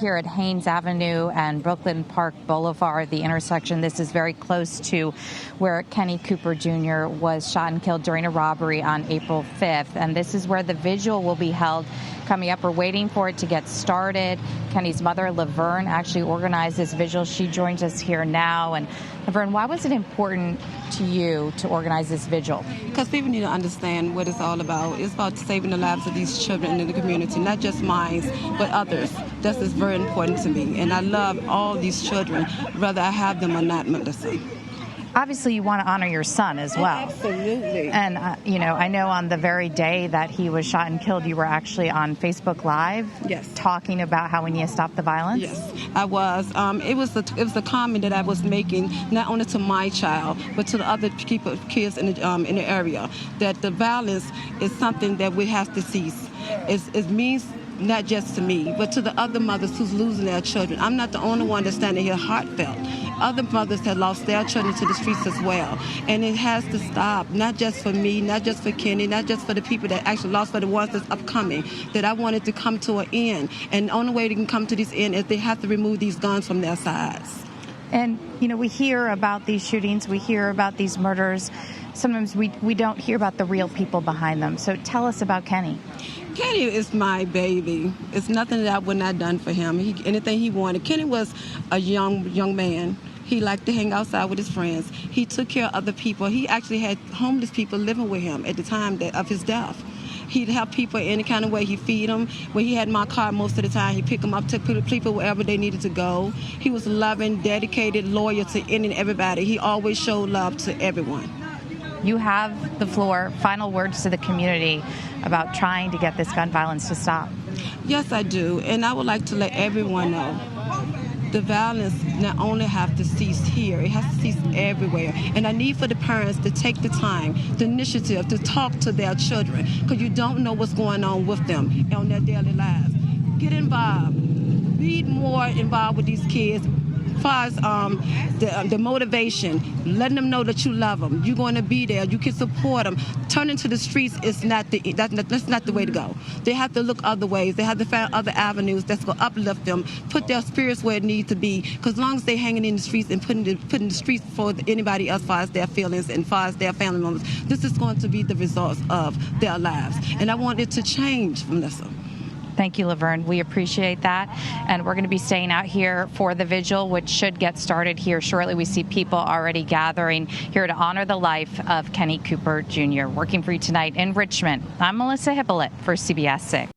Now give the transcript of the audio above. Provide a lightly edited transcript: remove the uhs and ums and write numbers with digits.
here at Haynes Avenue and Brooklyn Park Boulevard, the intersection. This is very close to where Kenneth Cooper Jr. was shot and killed during a robbery on April 5th. And this is where the vigil will be held coming up. We're waiting for it to get started. Kenny's mother, Laverne, actually organized this vigil. She joins us here now. And Laverne, why was it important to you to organize this vigil? Because people need to understand what it's all about. It's about saving the lives of these children in the community, not just mine, but others. That's just very important to me. And I love all these children, whether I have them or not, Melissa. Obviously, you want to honor your son as well. Absolutely. And, I know on the very day that he was shot and killed, you were actually on Facebook Live. Yes. Talking about how we need to stop the violence. Yes, I was. It was the comment that I was making, not only to my child, but to the other kids in the area, that the violence is something that we have to cease. It means not just to me, but to the other mothers who's losing their children. I'm not the only one that's standing here heartfelt. Other mothers have lost their children to the streets as well. And it has to stop, not just for me, not just for Kenny, not just for the people that actually lost, but the ones that's upcoming, that I wanted to come to an end. And the only way they can come to this end is they have to remove these guns from their sides. And, we hear about these shootings, we hear about these murders. Sometimes we don't hear about the real people behind them. So tell us about Kenny. Kenny is my baby. It's nothing that I would not have done for him. Anything he wanted. Kenny was a young man. He liked to hang outside with his friends. He took care of other people. He actually had homeless people living with him at the time of his death. He'd help people any kind of way. He'd feed them. When he had my car most of the time, he'd pick them up, take people wherever they needed to go. He was loving, dedicated, loyal to any and everybody. He always showed love to everyone. You have the floor. Final words to the community about trying to get this gun violence to stop. Yes, I do. And I would like to let everyone know the violence not only have to cease here, it has to cease everywhere. And I need for the parents to take the time, the initiative to talk to their children, because you don't know what's going on with them on their daily lives. Get involved. Be more involved with these kids. As far as the motivation, letting them know that you love them, you're going to be there, you can support them. Turning to the streets is that's not the way to go. They have to look other ways. They have to find other avenues that's going to uplift them, put their spirits where it needs to be. Because as long as they're hanging in the streets and putting the streets for anybody else, as far as their feelings and as far as their family members, this is going to be the results of their lives. And I want it to change, Melissa. Thank you, Laverne. We appreciate that. And we're going to be staying out here for the vigil, which should get started here shortly. We see people already gathering here to honor the life of Kenneth Cooper Jr. Working for you tonight in Richmond, I'm Melissa Hippolyte for CBS 6.